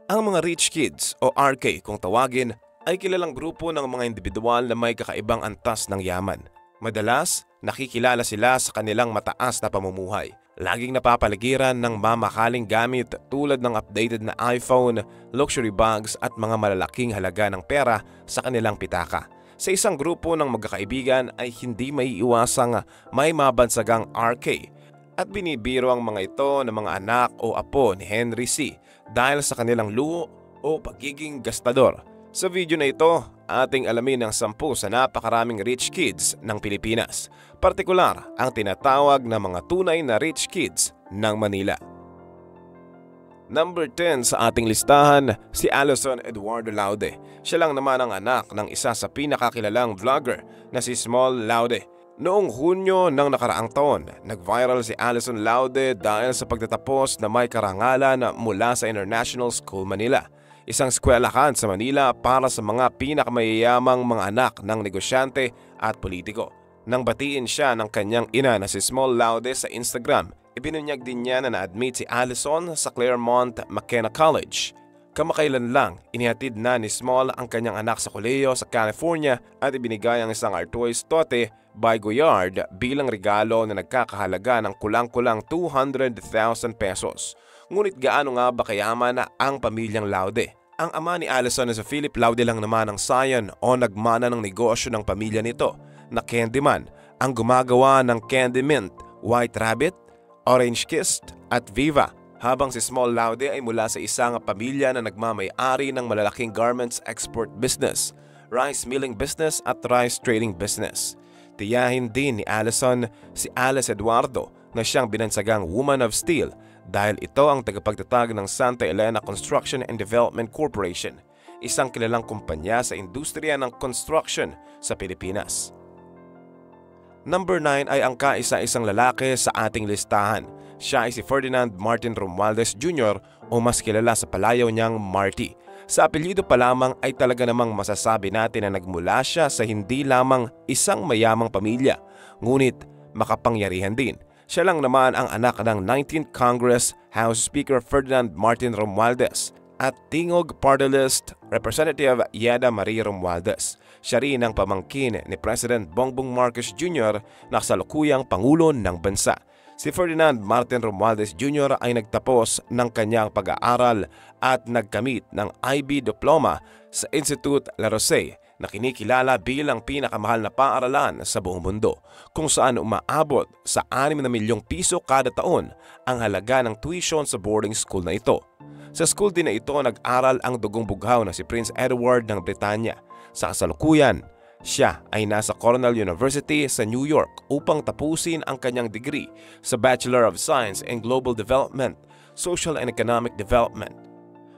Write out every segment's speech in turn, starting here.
Ang mga rich kids o RK kung tawagin ay kilalang grupo ng mga individual na may kakaibang antas ng yaman. Madalas, nakikilala sila sa kanilang mataas na pamumuhay. Laging napapaligiran ng mamakaling gamit tulad ng updated na iPhone, luxury bags at mga malalaking halaga ng pera sa kanilang pitaka. Sa isang grupo ng magkakaibigan ay hindi maiiwasang may mabansagang RK at binibiro ang mga ito ng mga anak o apo ni Henry C. dahil sa kanilang luho o pagiging gastador. Sa video na ito, ating alamin ang 10 sa napakaraming rich kids ng Pilipinas, partikular ang tinatawag na mga tunay na rich kids ng Manila. Number 10 sa ating listahan, si Alison Eduardo Laude. Siya lang naman ang anak ng isa sa pinakakilalang vlogger na si Small Laude. Noong Hunyo ng nakaraang taon, nag-viral si Alison Laude dahil sa pagtatapos na may karangalan mula sa International School Manila, isang eskwelahan sa Manila para sa mga pinakamayayamang mga anak ng negosyante at politiko. Nang batiin siya ng kanyang ina na si Small Laude sa Instagram, ibinunyag din niya na na-admit si Alison sa Claremont McKenna College. Kamakailan lang, inihatid na ni Small ang kanyang anak sa kolehiyo sa California at ibinigay ang isang artois tote by Goyard bilang regalo na nagkakahalaga ng kulang-kulang 200,000 pesos. Ngunit gaano nga ba kayaman ang pamilyang Laude? Ang ama ni Alison na si Philip Laude lang naman ang sayon o nagmana ng negosyo ng pamilya nito na Candyman, ang gumagawa ng Candy Mint, White Rabbit, Orange Kist at Viva. Habang si Small Laude ay mula sa isang pamilya na nagmamay-ari ng malalaking garments export business, rice milling business at rice trading business. Tiyahin din ni Alison si Alice Eduardo na siyang binansagang Woman of Steel dahil ito ang tagapagtatag ng Santa Elena Construction and Development Corporation, isang kilalang kumpanya sa industriya ng construction sa Pilipinas. Number 9 ay ang kaisa-isang lalaki sa ating listahan. Siya ay si Ferdinand Martin Romualdez Jr. o mas kilala sa palayaw niyang Marty. Sa apelyido pa lamang ay talaga namang masasabi natin na nagmula siya sa hindi lamang isang mayamang pamilya, ngunit makapangyarihan din. Siya lang naman ang anak ng 19th Congress House Speaker Ferdinand Martin Romualdez at Tingog Party List Representative Yeda Marie Romualdez. Siya rin ang pamangkin ni President Bongbong Marcos Jr. na kasalukuyang Pangulo ng Bansa. Si Ferdinand Martin Romualdez Jr. ay nagtapos ng kanyang pag-aaral at nagkamit ng IB Diploma sa Institute La Rosey na kinikilala bilang pinakamahal na paaralan sa buong mundo, kung saan umaabot sa 6 na milyong piso kada taon ang halaga ng tuition sa boarding school na ito. Sa school din na ito nag-aral ang dugong bughaw na si Prince Edward ng Britanya. Sa kasalukuyan, siya ay nasa Cornell University sa New York upang tapusin ang kanyang degree sa Bachelor of Science in Global Development, Social and Economic Development.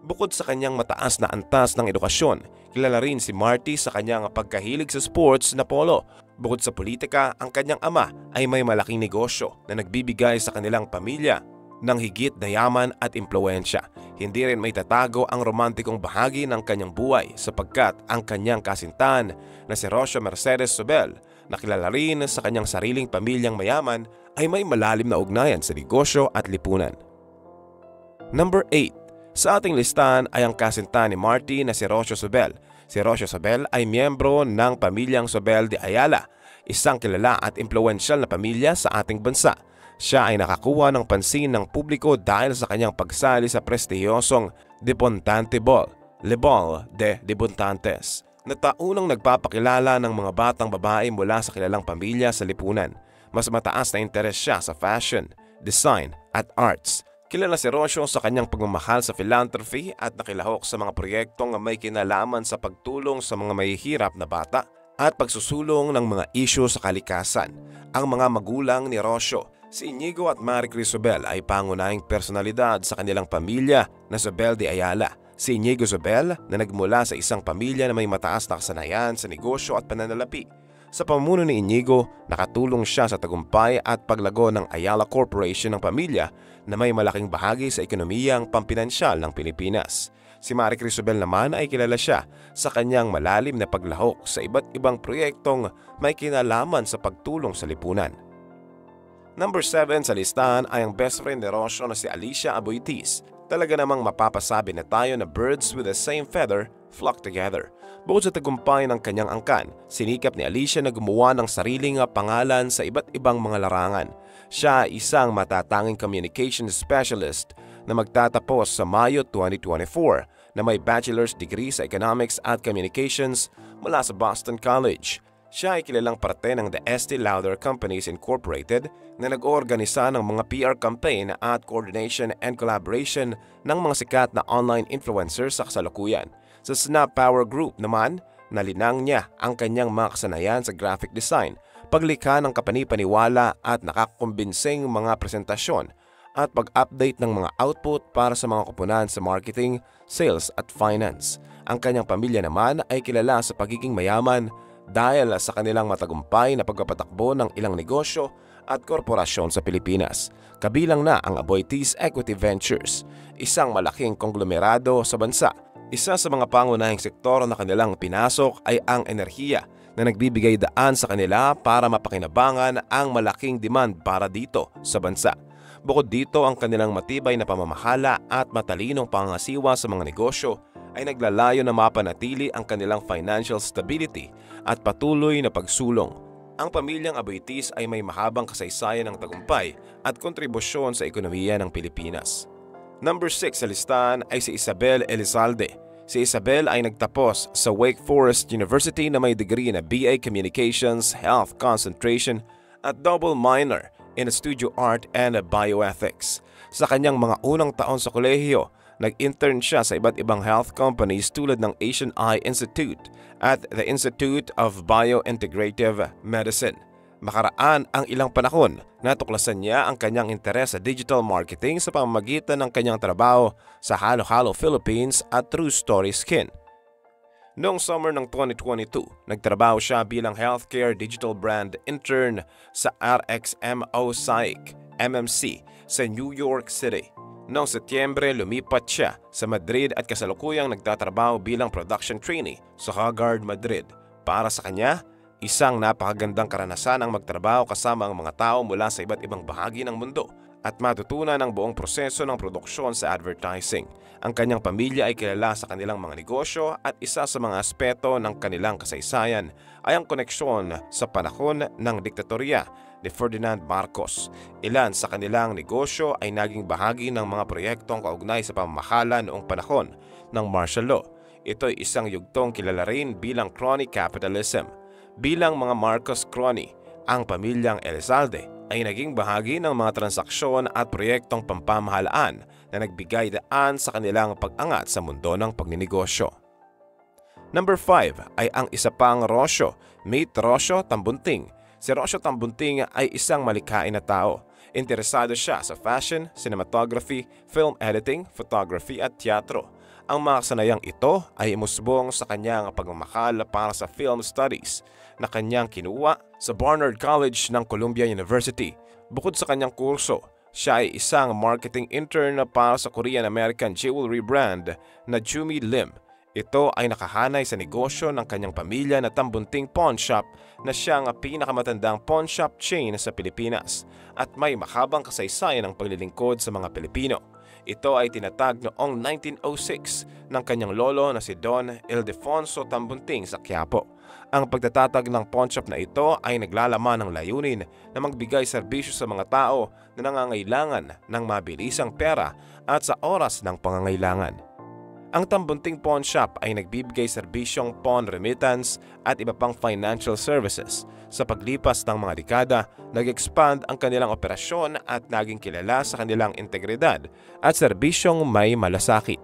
Bukod sa kanyang mataas na antas ng edukasyon, kilala rin si Marty sa kanyang pagkahilig sa sports na polo. Bukod sa politika, ang kanyang ama ay may malaking negosyo na nagbibigay sa kanilang pamilya ng higit na yaman at impluwensya. Hindi rin may tatago ang romantikong bahagi ng kanyang buhay sapagkat ang kanyang kasintahan na si Rocio Mercedes Sobel, na kilala rin sa kanyang sariling pamilyang mayaman, ay may malalim na ugnayan sa negosyo at lipunan. Number 8. Sa ating listahan ay ang kasintahan ni Marty na si Rocio Sobel. Si Rocio Sobel ay miyembro ng pamilyang Sobel de Ayala, isang kilala at impluwensyal na pamilya sa ating bansa. Siya ay nakakuha ng pansin ng publiko dahil sa kanyang pagsali sa prestihiyosong Debutante Ball, Le Ball de Debutantes, na taunang nagpapakilala ng mga batang babae mula sa kilalang pamilya sa lipunan. Mas mataas na interes siya sa fashion, design at arts. Kilala si Rocio sa kanyang pagmamahal sa philanthropy at nakilahok sa mga proyektong may kinalaman sa pagtulong sa mga mahihirap na bata at pagsusulong ng mga isyu sa kalikasan. Ang mga magulang ni Rocio, si Inigo at Maricris Sobel, ay pangunahing personalidad sa kanilang pamilya na Sobel de Ayala. Si Inigo Sobel na nagmula sa isang pamilya na may mataas na kasanayan sa negosyo at pananalapi. Sa pamumuno ni Inigo, nakatulong siya sa tagumpay at paglago ng Ayala Corporation ng pamilya na may malaking bahagi sa ekonomiyang pampinansyal ng Pilipinas. Si Maricris Sobel naman ay kilala siya sa kanyang malalim na paglahok sa iba't ibang proyektong may kinalaman sa pagtulong sa lipunan. Number 7 sa listahan ay ang best friend ni Rocio na si Alicia Aboitiz. Talaga namang mapapasabi na tayo na birds with the same feather flock together. Bukod sa tagumpay ng kanyang angkan, sinikap ni Alicia na gumawa ng sariling pangalan sa iba't ibang mga larangan. Siya ay isang matatanging communication specialist na magtatapos sa Mayo 2024 na may bachelor's degree sa Economics at Communications mula sa Boston College. Siya ay kilalang parte ng The Estee Lauder Companies Incorporated na nag-oorganisa ng mga PR campaign at coordination and collaboration ng mga sikat na online influencers sa kasalukuyan. Sa Snap Power Group naman, nalinang niya ang kanyang mga kasanayan sa graphic design, paglikha ng kapanipaniwala at nakakumbinsing mga presentasyon at pag-update ng mga output para sa mga kupunan sa marketing, sales at finance. Ang kanyang pamilya naman ay kilala sa pagiging mayaman dahil sa kanilang matagumpay na pagpapatakbo ng ilang negosyo at korporasyon sa Pilipinas. Kabilang na ang Aboitiz Equity Ventures, isang malaking konglomerado sa bansa. Isa sa mga pangunahing sektor na kanilang pinasok ay ang enerhiya na nagbibigay daan sa kanila para mapakinabangan ang malaking demand para dito sa bansa. Bukod dito, ang kanilang matibay na pamamahala at matalinong pangangasiwa sa mga negosyo ay naglalayo na mapanatili ang kanilang financial stability at patuloy na pagsulong. Ang pamilyang Aboitiz ay may mahabang kasaysayan ng tagumpay at kontribusyon sa ekonomiya ng Pilipinas. Number 6 sa listahan ay si Isabel Elizalde. Si Isabel ay nagtapos sa Wake Forest University na may degree na BA Communications, Health Concentration at double minor in Studio Art and Bioethics. Sa kanyang mga unang taon sa kolehiyo, nag-intern siya sa iba't ibang health companies tulad ng Asian Eye Institute at the Institute of Biointegrative Medicine. Makaraan ang ilang panahon, natuklasan niya ang kanyang interes sa digital marketing sa pamamagitan ng kanyang trabaho sa Halo Halo Philippines at True Story Skin. Noong summer ng 2022, nagtrabaho siya bilang healthcare digital brand intern sa RXMO Psych MMC sa New York City. Noong Setyembre, lumipat siya sa Madrid at kasalukuyang nagtatrabaho bilang production trainee sa Haggard, Madrid. Para sa kanya, isang napakagandang karanasan ang magtrabaho kasama ang mga tao mula sa iba't ibang bahagi ng mundo at matutunan ang buong proseso ng produksyon sa advertising. Ang kanyang pamilya ay kilala sa kanilang mga negosyo at isa sa mga aspeto ng kanilang kasaysayan ay ang koneksyon sa panahon ng diktatorya ni Ferdinand Marcos. Ilan sa kanilang negosyo ay naging bahagi ng mga proyektong kaugnay sa pamamahala noong panahon ng martial law. Ito ay isang yugtong kilala rin bilang crony capitalism. Bilang mga Marcos crony, ang pamilyang Elizalde ay naging bahagi ng mga transaksyon at proyektong pampamahalaan na nagbigay daan sa kanilang pag-angat sa mundo ng pagninegosyo. Number 5 ay ang isa pang Rocio, Meet Rocio Tambunting. Si Rocio Tambunting ay isang malikhain na tao. Interesado siya sa fashion, cinematography, film editing, photography at teatro. Ang mga kasanayang ito ay imusbong sa kanyang pagmamahal para sa film studies na kanyang kinuha sa Barnard College ng Columbia University. Bukod sa kanyang kurso, siya ay isang marketing intern para sa Korean-American jewelry brand na Jumi Lim. Ito ay nakahanay sa negosyo ng kanyang pamilya na Tambunting Pawn Shop na siyang pinakamatandang pawn shop chain sa Pilipinas at may mahabang kasaysayan ng paglilingkod sa mga Pilipino. Ito ay tinatag noong 1906 ng kanyang lolo na si Don Ildefonso Tambunting sa Quiapo. Ang pagtatatag ng pawn shop na ito ay naglalaman ng layunin na magbigay serbisyo sa mga tao na nangangailangan ng mabilisang pera at sa oras ng pangangailangan. Ang Tambunting Pawn Shop ay nagbibigay serbisyong pawn remittance at iba pang financial services. Sa paglipas ng mga dekada, nag-expand ang kanilang operasyon at naging kilala sa kanilang integridad at serbisyong may malasakit.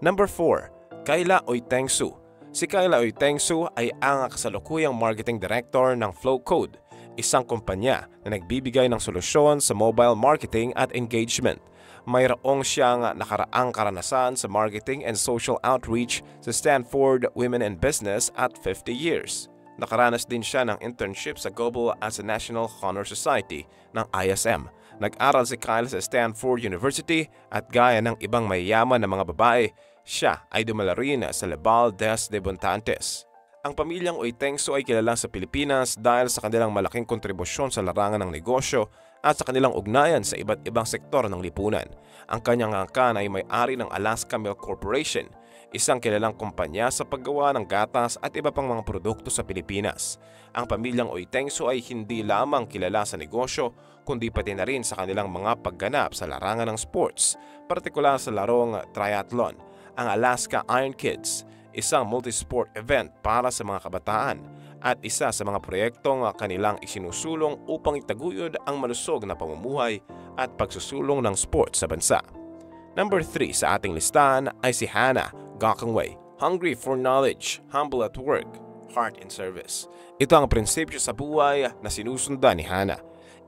Number 4. Kayla Oytengsu. Si Kayla Oytengsu ay ang kasalukuyang marketing director ng Flowcode, isang kumpanya na nagbibigay ng solusyon sa mobile marketing at engagement. Mayroong siyang nakaraang karanasan sa marketing and social outreach sa Stanford Women in Business at 50 years. Nakaranas din siya ng internship sa Global as a National Honor Society ng ISM. Nag-aral si Kyle sa Stanford University at gaya ng ibang mayayaman na mga babae, siya ay dumala rin sa Lebal des Debontantes. Ang pamilyang Oytengsu ay kilala sa Pilipinas dahil sa kanilang malaking kontribusyon sa larangan ng negosyo at sa kanilang ugnayan sa iba't ibang sektor ng lipunan. Ang kanyang angkan ay may-ari ng Alaska Milk Corporation, isang kilalang kumpanya sa paggawa ng gatas at iba pang mga produkto sa Pilipinas. Ang pamilyang Oytengso ay hindi lamang kilala sa negosyo, kundi pati na rin sa kanilang mga pagganap sa larangan ng sports, partikular sa larong triathlon, ang Alaska Iron Kids, isang multisport event para sa mga kabataan at isa sa mga proyektong kanilang isinusulong upang itaguyod ang malusog na pamumuhay at pagsusulong ng sports sa bansa. Number 3 sa ating listahan ay si Hannah Gokongwei. Hungry for knowledge, humble at work, heart in service. Ito ang prinsipyo sa buhay na sinusundan ni Hannah.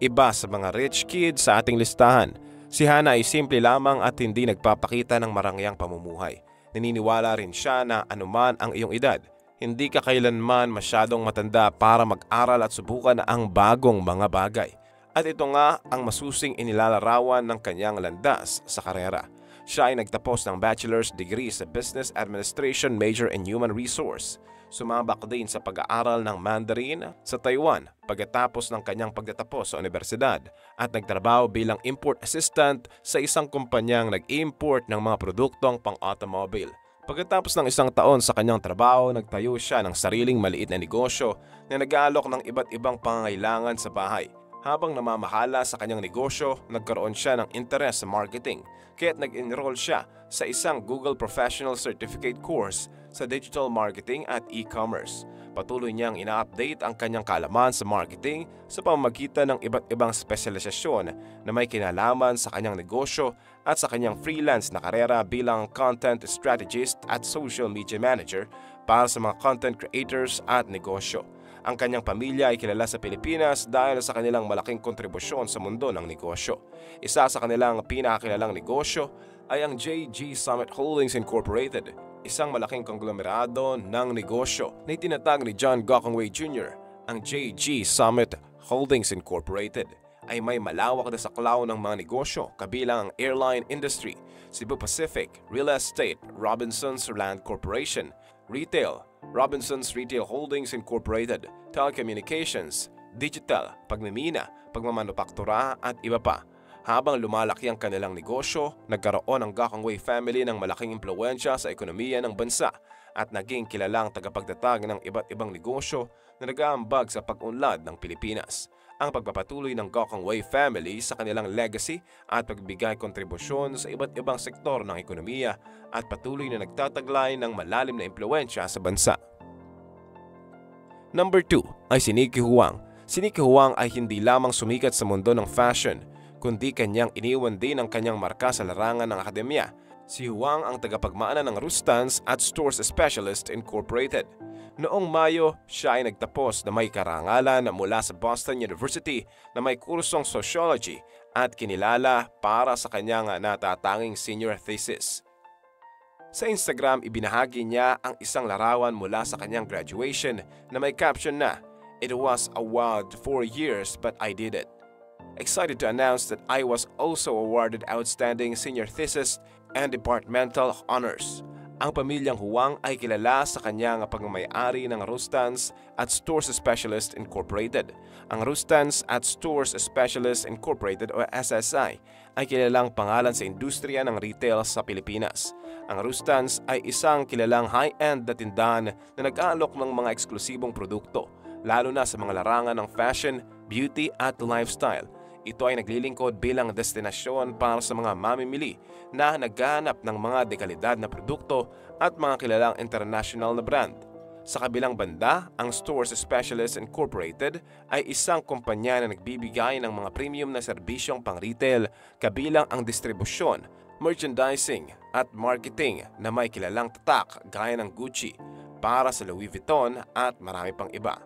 Iba sa mga rich kids sa ating listahan, si Hannah ay simple lamang at hindi nagpapakita ng marangyang pamumuhay. Naniniwala rin siya na anuman ang iyong edad, hindi ka kailanman masyadong matanda para mag-aral at subukan ang bagong mga bagay. At ito nga ang masusing inilalarawan ng kanyang landas sa karera. Siya ay nagtapos ng bachelor's degree sa Business Administration major in Human Resource. Sumabak din sa pag-aaral ng Mandarin sa Taiwan pagkatapos ng kanyang pagtatapos sa universidad at nagtrabaho bilang import assistant sa isang kumpanyang nag-import ng mga produktong pang-automobile. Pagkatapos ng isang taon sa kanyang trabaho, nagtayo siya ng sariling maliit na negosyo na nag-aalok ng iba't ibang pangangailangan sa bahay. Habang namamahala sa kanyang negosyo, nagkaroon siya ng interes sa marketing, kaya't nag-enroll siya sa isang Google Professional Certificate course sa digital marketing at e-commerce. Patuloy niyang ina-update ang kanyang kaalaman sa marketing sa pamamagitan ng iba't ibang espesyalisasyon na may kinalaman sa kanyang negosyo at sa kanyang freelance na karera bilang content strategist at social media manager para sa mga content creators at negosyo. Ang kanyang pamilya ay kilala sa Pilipinas dahil sa kanilang malaking kontribusyon sa mundo ng negosyo. Isa sa kanilang pinakakilalang negosyo ay ang JG Summit Holdings Incorporated, isang malaking konglomerado ng negosyo na itinatag ni John Gokongwei Jr. Ang JG Summit Holdings Incorporated ay may malawak na saklaw ng mga negosyo kabilang ang airline industry, Cebu Pacific, real estate, Robinsons Land Corporation, retail, Robinsons Retail Holdings Incorporated, telecommunications, digital, pagmimina, pagmamanupaktura at iba pa. Habang lumalaki ang kanilang negosyo, nagkaroon ang Gokongwei family ng malaking impluwensya sa ekonomiya ng bansa at naging kilalang tagapagtatag ng iba't ibang negosyo na nag-aambag sa pag-unlad ng Pilipinas. Ang pagpapatuloy ng Gokongwei family sa kanilang legacy at pagbigay kontribusyon sa iba't ibang sektor ng ekonomiya at patuloy na nagtataglay ng malalim na impluwensya sa bansa. Number 2 ay si Nicky Huang. Si Nicky Huang ay hindi lamang sumikat sa mundo ng fashion, kundi kanyang iniwan din ang kanyang marka sa larangan ng akademya. Si Huang ang tagapagmana ng Rustans at Stores Specialist Incorporated. Noong Mayo, siya ay nagtapos na may karangalan mula sa Boston University na may kursong sociology at kinilala para sa kanyang natatanging senior thesis. Sa Instagram, ibinahagi niya ang isang larawan mula sa kanyang graduation na may caption na, "It was a wild 4 years but I did it. Excited to announce that I was also awarded Outstanding Senior Thesis and Departmental Honors." Ang pamilyang Huang ay kilala sa kanyang pagmamay-ari ng Rustans at Stores Specialist Incorporated. Ang Rustans at Stores Specialist Incorporated o SSI ay kilalang pangalan sa industriya ng retail sa Pilipinas. Ang Rustans ay isang kilalang high-end na tindahan na nag-aalok ng mga eksklusibong produkto, lalo na sa mga larangan ng fashion, beauty at lifestyle. Ito ay naglilingkod bilang destinasyon para sa mga mamimili na naghahanap ng mga dekalidad na produkto at mga kilalang international na brand. Sa kabilang banda, ang Stores Specialist Incorporated ay isang kumpanya na nagbibigay ng mga premium na serbisyong pang-retail kabilang ang distribusyon, merchandising at marketing na may kilalang tatak gaya ng Gucci, para sa Louis Vuitton at marami pang iba.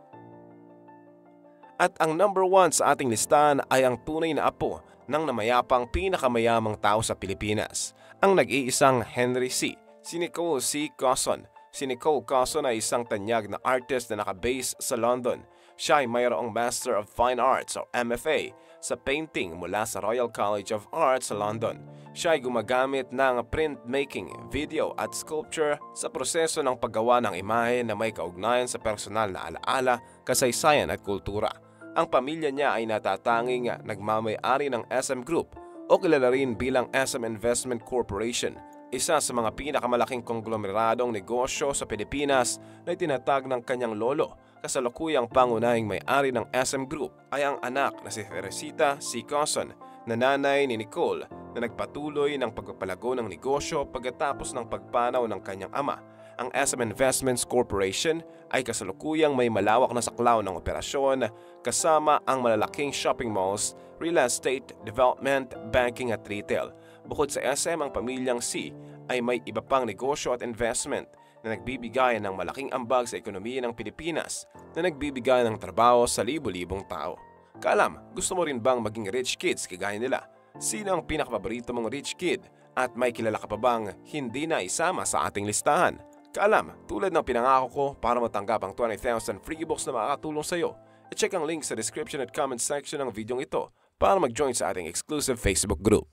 At ang number 1 sa ating listahan ay ang tunay na apo ng namayapang pinakamayamang tao sa Pilipinas, ang nag-iisang Henry C. Si Nicole C. Causon. Si Nicole Causon ay isang tanyag na artist na nakabase sa London. Siya ay mayroong Master of Fine Arts o MFA sa painting mula sa Royal College of Art sa London. Siya ay gumagamit ng printmaking, video at sculpture sa proseso ng paggawa ng imahe na may kaugnayan sa personal na alaala, kasaysayan at kultura. Ang pamilya niya ay natatanging nagmamay-ari ng SM Group o kilala rin bilang SM Investment Corporation, isa sa mga pinakamalaking konglomeradong negosyo sa Pilipinas na itinatag ng kanyang lolo. Kasalukuyang pangunahing may-ari ng SM Group ay ang anak na si Teresita C. Coson, na nanay ni Nicole, na nagpatuloy ng pagpapalago ng negosyo pagkatapos ng pagpanaw ng kanyang ama. Ang SM Investments Corporation ay kasalukuyang may malawak na saklaw ng operasyon kasama ang malalaking shopping malls, real estate, development, banking at retail. Bukod sa SM, ang pamilyang C ay may iba pang negosyo at investment na nagbibigay ng malaking ambag sa ekonomiya ng Pilipinas, na nagbibigay ng trabaho sa libo-libong tao. Kaalam, gusto mo rin bang maging rich kids kagaya nila? Sino ang pinakapaborito mong rich kid at may kilala ka pa bang hindi na isama sa ating listahan? Kaalam, tulad ng pinangako ko, para matanggap ang 20,000 free books na makakatulong sa iyo, i-check ang link sa description at comment section ng video ito para mag-join sa ating exclusive Facebook group.